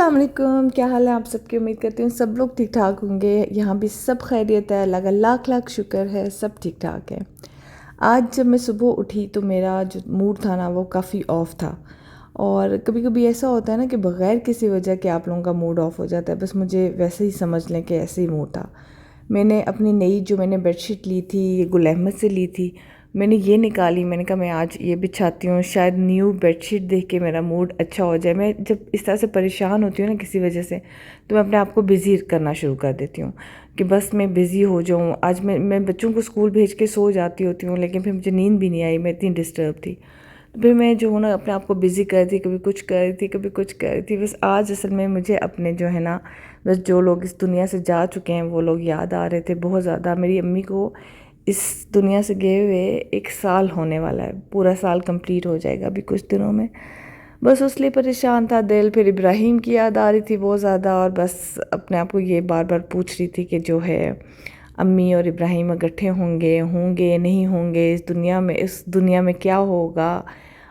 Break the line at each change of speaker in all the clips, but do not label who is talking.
अस्सलाम वालेकुम, क्या हाल है आप सबकी। उम्मीद करती हूँ सब लोग ठीक ठाक होंगे। यहाँ भी सब खैरियत है, अल्लाह का लाख लाख शुक्र है, सब ठीक ठाक है। आज जब मैं सुबह उठी तो मेरा जो मूड था ना वो काफ़ी ऑफ था। और कभी कभी ऐसा होता है ना कि बग़ैर किसी वजह के आप लोगों का मूड ऑफ हो जाता है। बस मुझे वैसे ही समझ लें कि ऐसे ही मूड था। मैंने अपनी नई जो मैंने बेडशीट ली थी, ये गुल अहमद से ली थी, मैंने ये निकाली। मैंने कहा मैं आज ये बिछाती हूँ, शायद न्यू बेडशीट देख के मेरा मूड अच्छा हो जाए। मैं जब इस तरह से परेशान होती हूँ ना किसी वजह से, तो मैं अपने आप को बिज़ी करना शुरू कर देती हूँ कि बस मैं बिज़ी हो जाऊँ। आज मैं बच्चों को स्कूल भेज के सो जाती होती हूँ, लेकिन फिर मुझे नींद भी नहीं आई, मैं इतनी डिस्टर्ब थी। तो फिर मैं जो हूँ ना अपने आप को बिज़ी कर रही थी, कभी कुछ कर रही थी, कभी कुछ कर रही थी। बस आज असल में मुझे अपने जो है ना, बस जो लोग इस दुनिया से जा चुके हैं वो लोग याद आ रहे थे बहुत ज़्यादा। मेरी अम्मी को इस दुनिया से गए हुए 1 साल होने वाला है, पूरा साल कंप्लीट हो जाएगा अभी कुछ दिनों में। बस उस लिए परेशान था दिल। फिर इब्राहिम की याद आ रही थी बहुत ज़्यादा, और बस अपने आप को ये बार बार पूछ रही थी कि जो है अम्मी और इब्राहिम इकट्ठे होंगे होंगे नहीं होंगे, इस दुनिया में क्या होगा।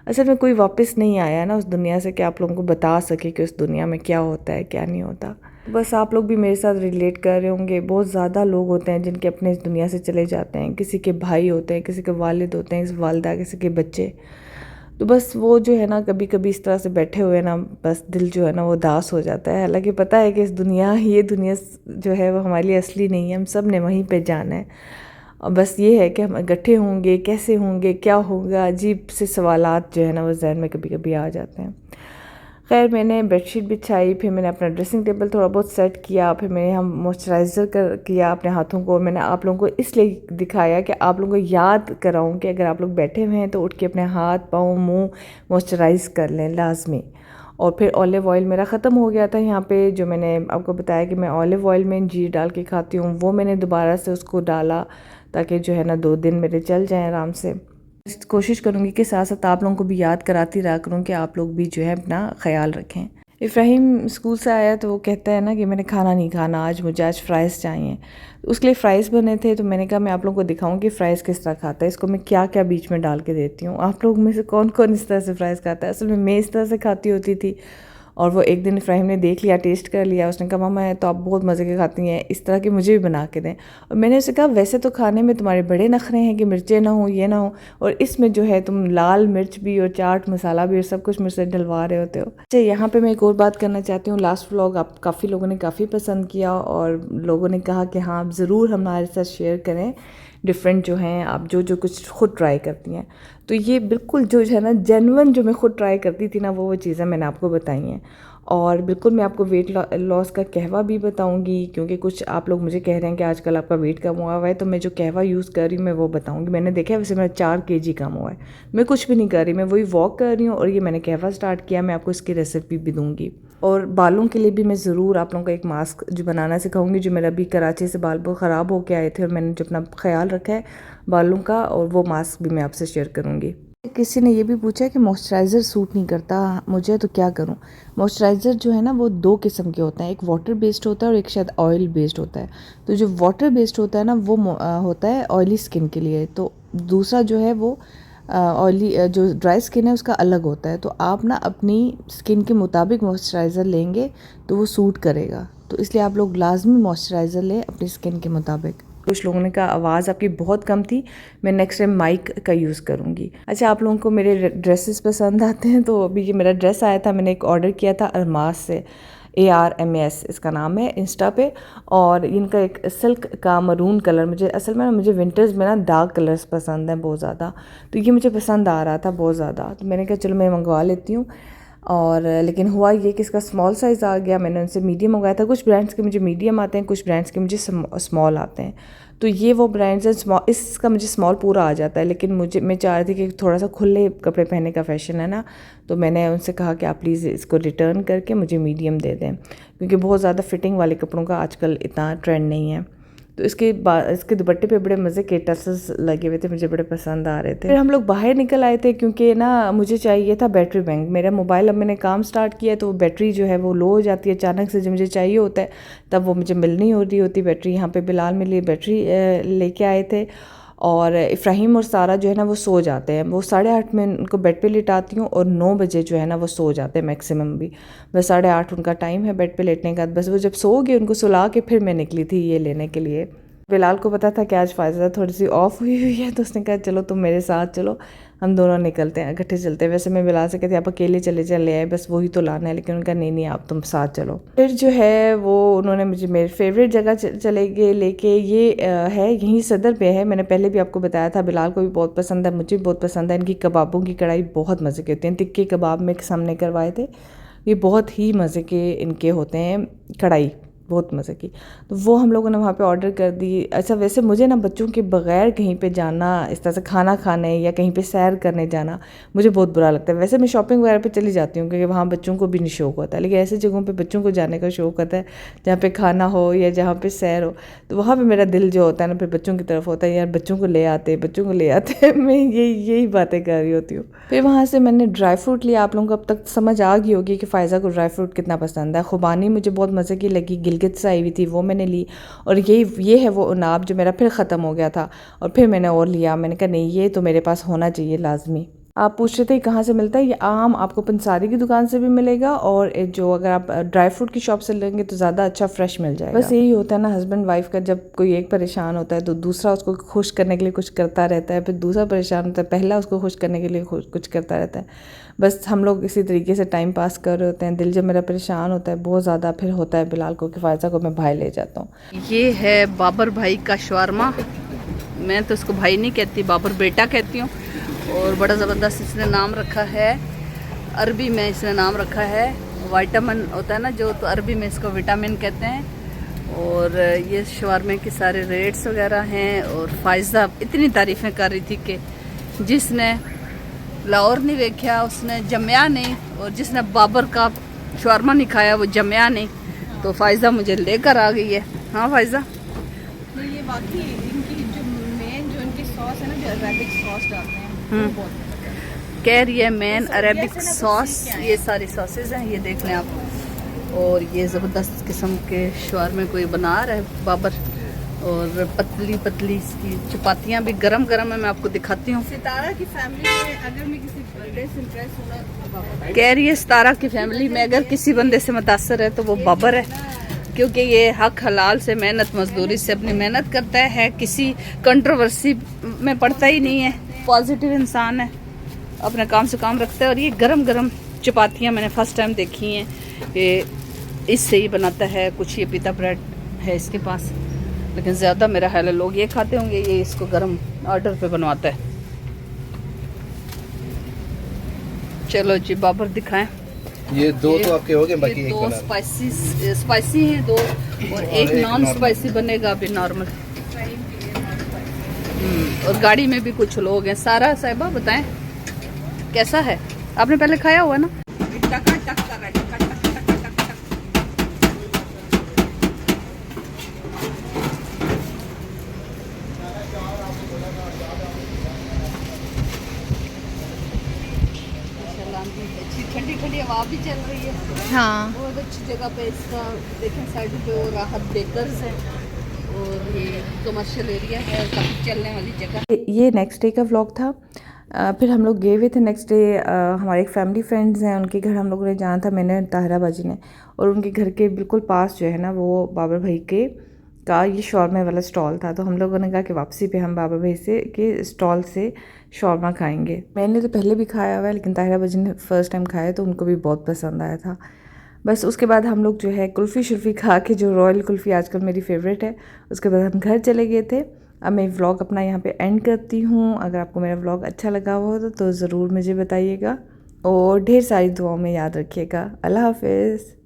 असल में कोई वापस नहीं आया ना उस दुनिया से कि आप लोगों को बता सके कि उस दुनिया में क्या होता है क्या नहीं होता। बस आप लोग भी मेरे साथ रिलेट कर रहे होंगे। बहुत ज़्यादा लोग होते हैं जिनके अपने इस दुनिया से चले जाते हैं। किसी के भाई होते हैं, किसी के वालिद होते हैं, वालदा, किसी के बच्चे। तो बस वो जो है ना कभी कभी इस तरह से बैठे हुए ना, बस दिल जो है ना वो उदास हो जाता है। हालांकि पता है कि ये दुनिया जो है वो हमारे लिए असली नहीं है, हम सब ने वहीं पे जाना है। और बस ये है कि हम इकट्ठे होंगे, कैसे होंगे, क्या होगा, अजीब से सवालात जो है ना वो जहन में कभी कभी आ जाते हैं। खैर मैंने बेडशीट बिछाई, फिर मैंने अपना ड्रेसिंग टेबल थोड़ा बहुत सेट किया, फिर मैंने हम मॉइस्चराइज़र किया अपने हाथों को। और मैंने आप लोगों को इसलिए दिखाया कि आप लोगों को याद कराऊं कि अगर आप लोग बैठे हुए हैं तो उठ के अपने हाथ पाँव मुंह मॉइस्चराइज़ कर लें लाजमी। और फिर ऑलिव ऑयल मेरा ख़त्म हो गया था यहाँ पे, जो मैंने आपको बताया कि मैं ऑलिव ऑयल में जीर डाल के खाती हूँ, वो मैंने दोबारा से उसको डाला ताकि जो है ना 2 दिन मेरे चल जाएँ आराम से। कोशिश करूँगी कि साथ साथ आप लोगों को भी याद कराती रहा करूँ कि आप लोग भी जो है अपना ख्याल रखें। इब्राहिम स्कूल से आया तो वो कहता है ना कि मैंने खाना नहीं खाना आज, मुझे आज फ़्राइज़ चाहिए। तो उसके लिए फ़्राइज़ बने थे, तो मैंने कहा मैं आप लोगों को दिखाऊं कि फ़्राइज़ किस तरह खाता है, इसको मैं क्या क्या बीच में डाल के देती हूँ। आप लोग में से कौन कौन इस तरह से फ़्राइज़ खाता है। असल में मैं इस तरह से खाती होती थी, और वो एक दिन इब्राहिम ने देख लिया, टेस्ट कर लिया, उसने कहा मामा तो आप बहुत मज़े के खाती हैं, इस तरह की मुझे भी बना के दें। और मैंने उसे कहा वैसे तो खाने में तुम्हारे बड़े नखरे हैं कि मिर्चें ना हो, ये ना हो, और इसमें जो है तुम लाल मिर्च भी और चाट मसाला भी और सब कुछ मुझसे डलवा रहे होते हो। अच्छा, यहाँ पे मैं एक और बात करना चाहती हूँ। लास्ट व्लॉग आप काफ़ी लोगों ने काफ़ी पसंद किया, और लोगों ने कहा कि हाँ आप ज़रूर हमारे साथ शेयर करें डिफरेंट जो हैं आप जो कुछ खुद ट्राई करती हैं। तो ये बिल्कुल जो है ना जेन्युइन जो मैं खुद ट्राई करती थी ना वो चीज़ें मैंने आपको बताई हैं। और बिल्कुल मैं आपको वेट लॉस का कहवा भी बताऊंगी, क्योंकि कुछ आप लोग मुझे कह रहे हैं कि आजकल आपका वेट कम हुआ है, तो मैं जो कहवा यूज़ कर रही हूँ मैं वो बताऊंगी। मैंने देखा है वैसे मेरा 4 kg कम हुआ है। मैं कुछ भी नहीं कर रही, मैं वही वॉक कर रही हूँ, और ये मैंने कहवा स्टार्ट किया। मैं आपको इसकी रेसिपी भी दूँगी। और बालों के लिए भी मैं ज़रूर आप लोगों को एक मास्क जो बनाना सिखाऊंगी, जो मेरा अभी कराची से बाल बहुत ख़राब होके आए थे और मैंने जो अपना ख्याल रखा है बालों का, और वो मास्क भी मैं आपसे शेयर करूँगी। किसी ने ये भी पूछा कि मॉइस्चराइज़र सूट नहीं करता मुझे, तो क्या करूं। मॉइस्चराइज़र जो है ना वो 2 किस्म के होते हैं, एक वाटर बेस्ड होता है और एक शायद ऑयल बेस्ड होता है। तो जो वाटर बेस्ड होता है ना वो होता है ऑयली स्किन के लिए, तो दूसरा जो है वो ऑयली जो ड्राई स्किन है उसका अलग होता है। तो आप ना अपनी स्किन के मुताबिक मॉइस्चराइज़र लेंगे तो वो सूट करेगा, तो इसलिए आप लोग लाजमी मॉइस्चराइज़र लें अपनी स्किन के मुताबिक। कुछ लोगों ने कहा आवाज़ आपकी बहुत कम थी, मैं नेक्स्ट टाइम माइक का यूज़ करूँगी। अच्छा, आप लोगों को मेरे ड्रेसेस पसंद आते हैं, तो अभी ये मेरा ड्रेस आया था, मैंने एक ऑर्डर किया था अरमास से, ARMAS इसका नाम है इंस्टा पे। और इनका एक सिल्क का मरून कलर, मुझे असल में मुझे विंटर्स में ना डार्क कलर्स पसंद हैं बहुत ज़्यादा, तो ये मुझे पसंद आ रहा था बहुत ज़्यादा, तो मैंने कहा चलो मैं मंगवा लेती हूँ। और लेकिन हुआ ये कि इसका स्मॉल साइज़ आ गया। मैंने उनसे मीडियम मंगाया था। कुछ ब्रांड्स के मुझे मीडियम आते हैं, कुछ ब्रांड्स के मुझे स्मॉल आते हैं। तो ये वो ब्रांड्स हैं। स्मॉल, इसका मुझे स्मॉल पूरा आ जाता है, लेकिन मैं चाह रही थी कि थोड़ा सा खुले कपड़े पहनने का फैशन है ना, तो मैंने उनसे कहा कि आप प्लीज़ इसको रिटर्न करके मुझे मीडियम दे दें, क्योंकि बहुत ज़्यादा फिटिंग वाले कपड़ों का आजकल इतना ट्रेंड नहीं है। तो इसके दुपट्टे पे बड़े मज़े के टसल्स लगे हुए थे, मुझे बड़े पसंद आ रहे थे। फिर हम लोग बाहर निकल आए थे, क्योंकि ना मुझे चाहिए था बैटरी बैंक। मेरा मोबाइल, अब मैंने काम स्टार्ट किया तो बैटरी जो है वो लो हो जाती है अचानक से, जब मुझे चाहिए होता है तब वो मुझे मिल नहीं हो रही होती बैटरी। यहाँ पे बिलाल मेरे लिए बैटरी लेके आए थे, और इफ़राहीम और सारा जो है ना वो सो जाते हैं। वो 8:30 में उनको बेड पे लिटाती हूँ और 9 बजे जो है ना वो सो जाते हैं मैक्सिमम भी। बस 8:30 उनका टाइम है बेड पे लेटने का। बस वो जब सो गए उनको सुला के फिर मैं निकली थी ये लेने के लिए। बिलाल को पता था कि आज फ़ायज़ा थोड़ी सी ऑफ हुई है, तो उसने कहा चलो तुम मेरे साथ चलो, हम दोनों निकलते हैं, इकट्ठे चलते हैं। वैसे मैं बिलाल से कहती आप अकेले चले आए, बस वही तो लाना है, लेकिन उनका नहीं आप तुम साथ चलो। फिर जो है वो उन्होंने मुझे मेरे फेवरेट जगह चले गए लेके। ये है यहीं सदर पे है, मैंने पहले भी आपको बताया था। बिलाल को भी बहुत पसंद है, मुझे भी बहुत पसंद है। इनकी कबाबों की कढ़ाई बहुत मज़े की होती हैं। तिक्के कबाब में सामने करवाए थे, ये बहुत ही मज़े के इनके होते हैं कढ़ाई, बहुत मज़े की। तो वो हम लोगों ने वहाँ पे ऑर्डर कर दी। अच्छा वैसे मुझे ना बच्चों के बग़ैर कहीं पे जाना, इस तरह से खाना खाने या कहीं पे सैर करने जाना मुझे बहुत बुरा लगता है। वैसे मैं शॉपिंग वगैरह पे चली जाती हूँ क्योंकि वहाँ बच्चों को भी नहीं शौक़ होता है, लेकिन ऐसी जगहों पे बच्चों को जाने का शौक़ होता है जहाँ पे खाना हो या जहाँ पे सैर हो। तो वहाँ पर मेरा दिल जो होता है ना फिर बच्चों की तरफ होता है, यार बच्चों को ले आते मैं यही बातें कर रही होती हूँ। फिर वहाँ से मैंने ड्राई फ्रूट लिया। आप लोगों को अब तक समझ आ गई होगी कि फ़ायज़ा को ड्राई फ्रूट कितना पसंद है। खुबानी मुझे बहुत मज़े की लगी, गिलगित से आई हुई थी, वो मैंने ली। और ये है वो अनाब जो मेरा फिर ख़त्म हो गया था और फिर मैंने और लिया। मैंने कहा नहीं ये तो मेरे पास होना चाहिए लाजमी। आप पूछ रहे थे कहाँ से मिलता है, ये आम आपको पंसारी की दुकान से भी मिलेगा और जो अगर आप ड्राई फ्रूट की शॉप से लेंगे तो ज़्यादा अच्छा फ्रेश मिल जाएगा। बस यही होता है ना हस्बैंड वाइफ का, जब कोई एक परेशान होता है तो दूसरा उसको खुश करने के लिए कुछ करता रहता है, फिर दूसरा परेशान होता है पहला उसको खुश करने के लिए कुछ करता रहता है। बस हम लोग इसी तरीके से टाइम पास कर रहे होते हैं। दिल जब मेरा परेशान होता है बहुत ज़्यादा, फिर होता है बिलाल को कि फ़ायज़ा को मैं भाई ले जाता हूँ।
ये है बाबर भाई का शवारमा। मैं तो इसको भाई नहीं कहती, बाबर बेटा कहती हूँ। और बड़ा ज़बरदस्त इसने नाम रखा है, अरबी में इसने नाम रखा है विटामिन होता है ना जो, तो अरबी में इसको विटामिन कहते हैं। और ये शवारमे के सारे रेट्स वगैरह हैं। और फ़ायज़ा इतनी तारीफ़ें कर रही थी कि जिसने लाहौर नहीं देखा उसने जमया नहीं, और जिसने बाबर का शवारमा नहीं खाया वो जमया नहीं। तो फ़ायज़ा मुझे लेकर आ गई है। हाँ फ़ायज़ा,
तो ये बाकी इनकी जो मेन जो इनकी सॉस है ना, जो अरेबिक सॉस डालते हैं वो बहुत
कह रही है मेन अरेबिक सॉस। ये सारी सॉसेज हैं, ये देख लें आप। और ये ज़बरदस्त किस्म के शवारमे को ये बना रहा है बाबर। और पतली पतली इसकी चपातियाँ भी गरम गरम है, मैं आपको दिखाती हूँ।
सितारा की फैमिली में अगर मैं किसी बंदे से इम्प्रेस होना तो बाबर।
कह रही है सितारा की फैमिली में अगर किसी बंदे से मुतासर है तो वो बाबर है, क्योंकि ये हक हलाल से मेहनत मजदूरी से अपनी मेहनत करता है, किसी कंट्रोवर्सी में पड़ता ही नहीं है, पॉजिटिव इंसान है, अपने काम से काम रखता है। और ये गरम गरम चपातियाँ मैंने फर्स्ट टाइम देखी हैं, ये इससे ही बनाता है। कुछ ये पीता ब्रेड है इसके पास, लेकिन ज़्यादा मेरा ख्याल है लोग ये खाते होंगे, ये इसको गरम ऑर्डर पे बनवाता है। चलो जी बाबर दिखाएं।
ये दो तो आपके हो गए, बाकी एक
दो
बना।
स्पाइसी हैं दो, और एक नॉन स्पाइसी बनेगा अभी नॉर्मल। और गाड़ी में भी कुछ लोग हैं। सारा साहिबा बताएं कैसा है, आपने पहले खाया हुआ ना?
टका टक कर रहा है, टका टक टक टक टक टक।
अच्छी ठंडी ठंडी हवा भी चल रही है।
हाँ
बहुत अच्छी जगह पे इसका देखें, साइड पे वो राहत बेकर्स है और ये कमर्शियल एरिया है, काफ़ी चलने वाली जगह।
ये नेक्स्ट डे का व्लॉग था। फिर हम लोग गए हुए थे नेक्स्ट डे, हमारे एक फैमिली फ्रेंड्स हैं उनके घर हम लोगों ने जाना था, मैंने ताहिरा बाजी ने। और उनके घर के बिल्कुल पास जो है ना वो बाबर भाई के का ये शौरमा वाला स्टॉल था। तो हम लोगों ने कहा कि वापसी पे हम बाबर भाई से के स्टॉल से शौरमा खाएंगे। मैंने तो पहले भी खाया हुआ है, लेकिन ताहिरा बाजी ने फ़र्स्ट टाइम खाया तो उनको भी बहुत पसंद आया था। बस उसके बाद हम लोग जो है कुल्फ़ी शुल्फ़ी खा के, जो रॉयल कुल्फ़ी आजकल मेरी फ़ेवरेट है, उसके बाद हम घर चले गए थे। अब मैं व्लॉग अपना यहाँ पे एंड करती हूँ। अगर आपको मेरा व्लॉग अच्छा लगा हो तो ज़रूर मुझे बताइएगा और ढेर सारी दुआओं में याद रखिएगा। अल्लाह हाफ़िज़।